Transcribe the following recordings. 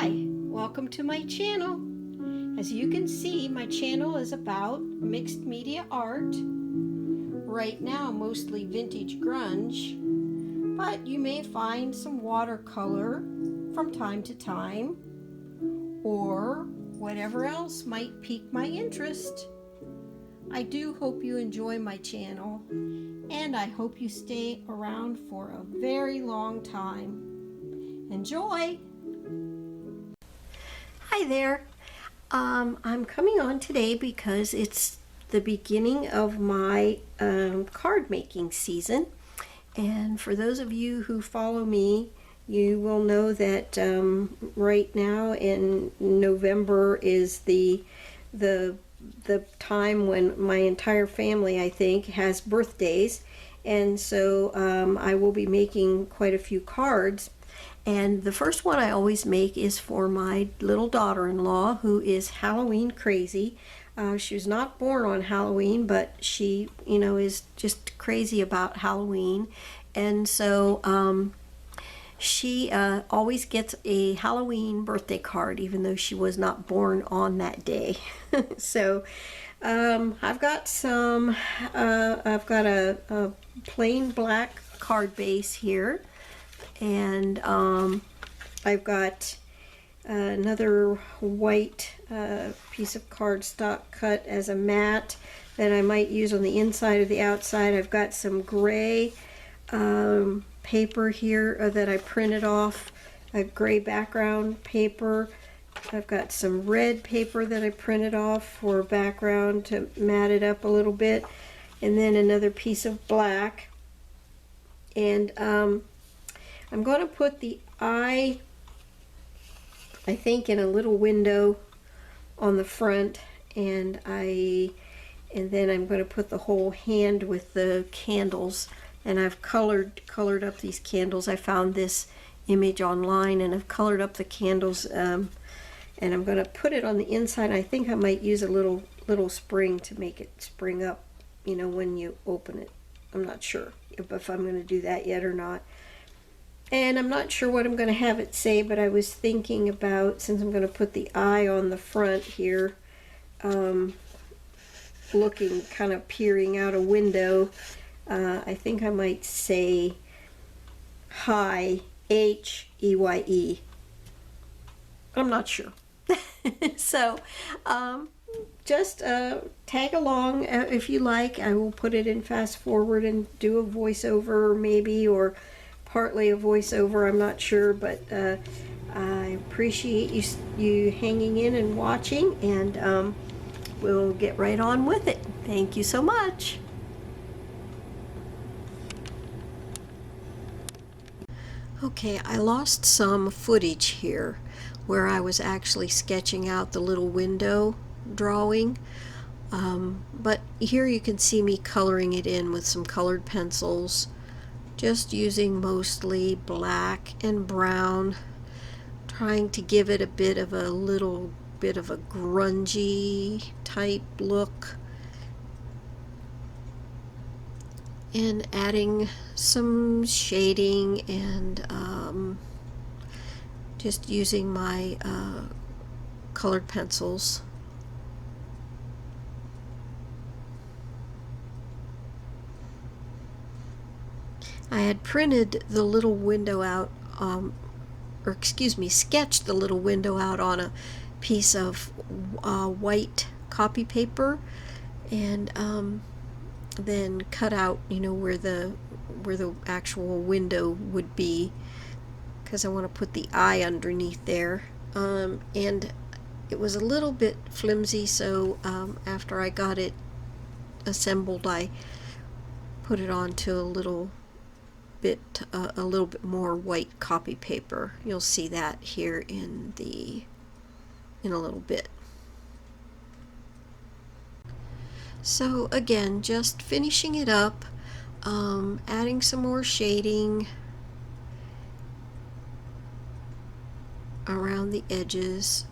Hi, welcome to my channel. As you can see, my channel is about mixed media art. Right now, mostly vintage grunge, but you may find some watercolor from time to time, or whatever else might pique my interest. I do hope you enjoy my channel, and I hope you stay around for a very long time. Enjoy! Hi there. I'm coming on today because it's the beginning of my card making season. And for those of you who follow me, you will know that right now in November is the time when my entire family, I think, has birthdays. And so I will be making quite a few cards. And the first one I always make is for my little daughter-in-law, who is Halloween crazy. She was not born on Halloween, but she, is just crazy about Halloween. And so she always gets a Halloween birthday card, even though she was not born on that day. So I've got a plain black card base here. And I've got another white piece of cardstock cut as a mat that I might use on the inside or the outside. I've got some gray paper here that I printed off, a gray background paper. I've got some red paper that I printed off for background to mat it up a little bit, and then another piece of black. And I'm going to put the eye, I think, in a little window on the front, and then I'm going to put the whole hand with the candles. And I've colored up these candles. I found this image online, and I've colored up the candles, and I'm going to put it on the inside. I think I might use a little spring to make it spring up, when you open it. I'm not sure if I'm going to do that yet or not. And I'm not sure what I'm going to have it say, but I was thinking about, since I'm going to put the eye on the front here, looking, kind of peering out a window, I think I might say hi, H-E-Y-E. I'm not sure. So just tag along if you like. I will put it in fast forward and do a voiceover maybe, or partly a voiceover, I'm not sure, but I appreciate you hanging in and watching, and we'll get right on with it. Thank you so much. Okay, I lost some footage here where I was actually sketching out the little window drawing, but here you can see me coloring it in with some colored pencils, just using mostly black and brown, trying to give it a little bit of a grungy type look, and adding some shading, and just using my colored pencils. I had printed the little window out, sketched the little window out on a piece of white copy paper, and then cut out, where the actual window would be, because I want to put the eye underneath there. And it was a little bit flimsy, so after I got it assembled, I put it onto a little bit more white copy paper. You'll see that here in a little bit. So again, just finishing it up, adding some more shading around the edges.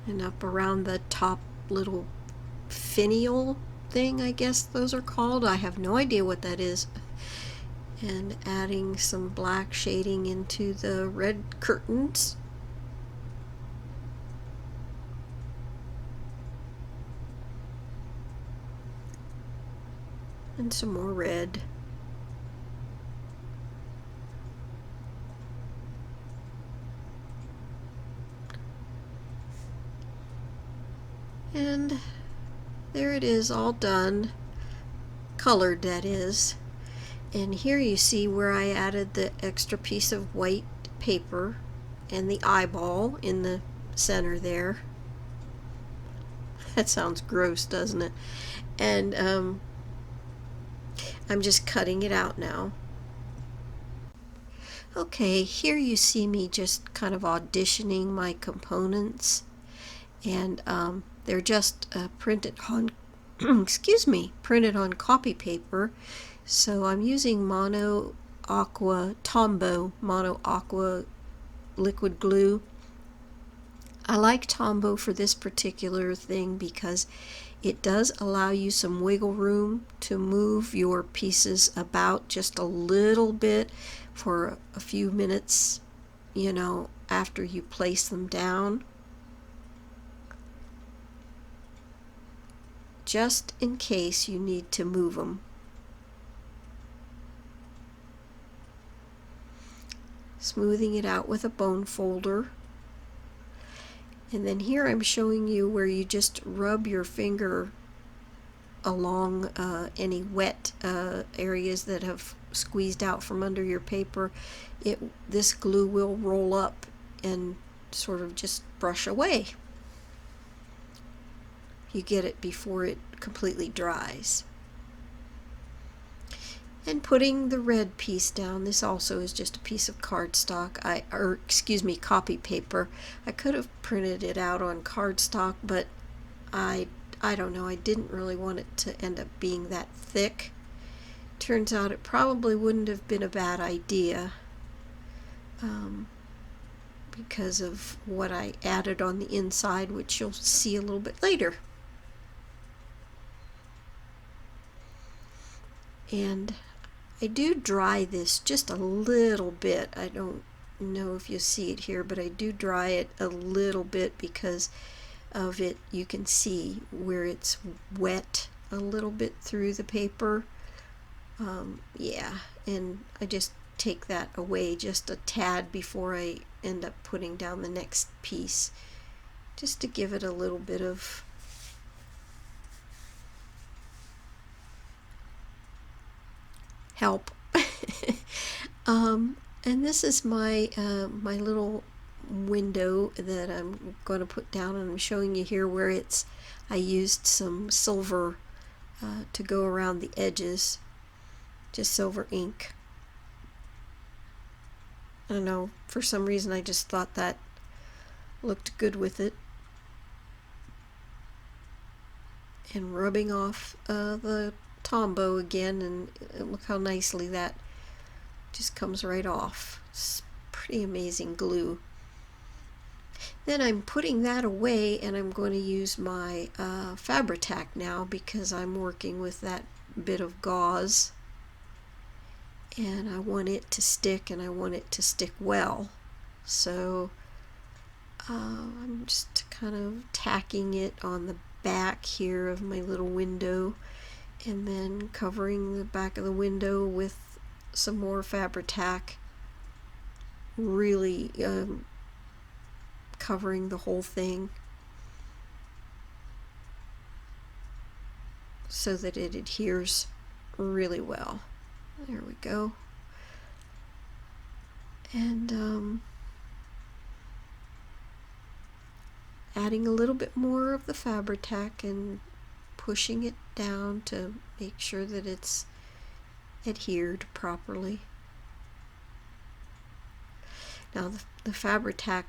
And up around the top little finial thing, I guess those are called. I have no idea what that is. And adding some black shading into the red curtains. And some more red. And there it is, all done. Colored, that is. And here you see where I added the extra piece of white paper and the eyeball in the center there. That sounds gross, doesn't it? And I'm just cutting it out now. Okay, here you see me just kind of auditioning my components, and they're just printed on excuse me, printed on copy paper. So I'm using Mono Aqua Tombow Mono Aqua liquid glue. I like Tombow for this particular thing because it does allow you some wiggle room to move your pieces about just a little bit for a few minutes, you know, after you place them down, just in case you need to move them. Smoothing it out with a bone folder. And then here I'm showing you where you just rub your finger along any wet areas that have squeezed out from under your paper. This glue will roll up and sort of just brush away. You get it before it completely dries. And putting the red piece down, this also is just a piece of cardstock, copy paper. I could have printed it out on cardstock, but I don't know, I didn't really want it to end up being that thick. Turns out it probably wouldn't have been a bad idea because of what I added on the inside, which you'll see a little bit later. And I do dry this just a little bit. I don't know if you see it here, but I do dry it a little bit because of it. You can see where it's wet a little bit through the paper. Yeah, and I just take that away just a tad before I end up putting down the next piece, just to give it a little bit of help. And this is my my little window that I'm going to put down, and I'm showing you here where I used some silver to go around the edges, just silver ink. I don't know, for some reason I just thought that looked good with it. And rubbing off the Tombow again, and look how nicely that just comes right off. It's pretty amazing glue. Then I'm putting that away, and I'm going to use my Fabri-Tac now because I'm working with that bit of gauze, and I want it to stick, and I want it to stick well. So I'm just kind of tacking it on the back here of my little window, and then covering the back of the window with some more Fabri-Tac, really covering the whole thing so that it adheres really well. There we go. And adding a little bit more of the Fabri-Tac and pushing it down to make sure that it's adhered properly. Now the Fabri-Tac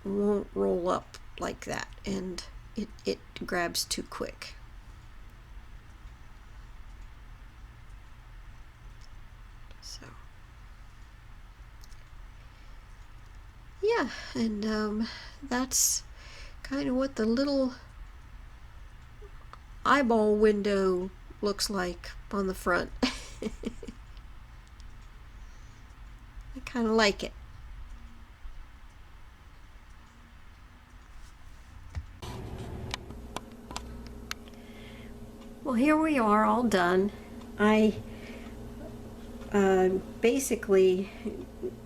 won't roll up like that, and it grabs too quick. So yeah, and that's kind of what the little eyeball window looks like on the front. I kind of like it. Well, here we are, all done. I basically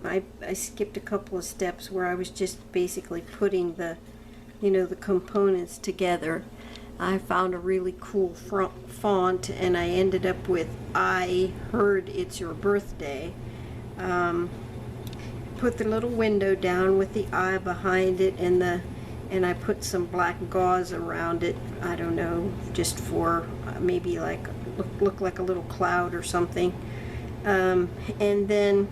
I skipped a couple of steps where I was just basically putting the the components together. I found a really cool font, and I ended up with "I heard it's your birthday." Put the little window down with the eye behind it, and I put some black gauze around it. I don't know, just for maybe like look like a little cloud or something. And then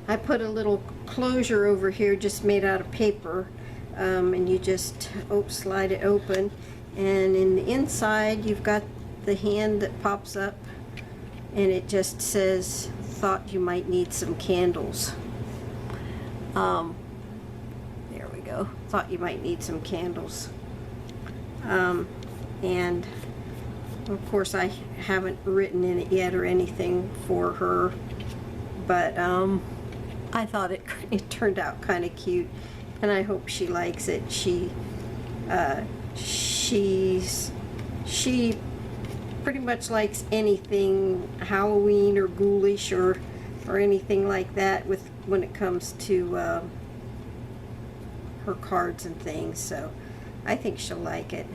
I put a little closure over here, just made out of paper, and you just slide it open, and in the inside you've got the hand that pops up, and it just says, "Thought you might need some candles." There we go. Thought you might need some candles. And of course I haven't written in it yet or anything for her, but I thought it turned out kind of cute, and I hope she likes it. She pretty much likes anything Halloween or ghoulish or anything like that when it comes to her cards and things, so I think she'll like it.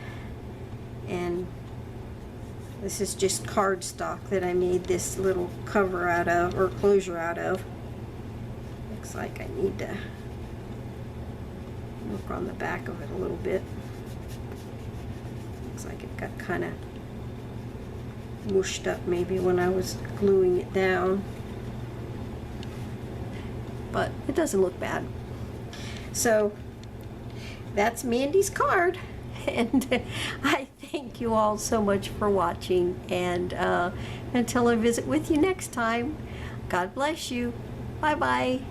And this is just cardstock that I made this little cover out of, or closure out of. Looks like I need to work on the back of it a little bit. Looks like it got kind of mushed up maybe when I was gluing it down, but it doesn't look bad. So that's Mandy's card, and I thank you all so much for watching, and until I visit with you next time, God bless you. Bye bye.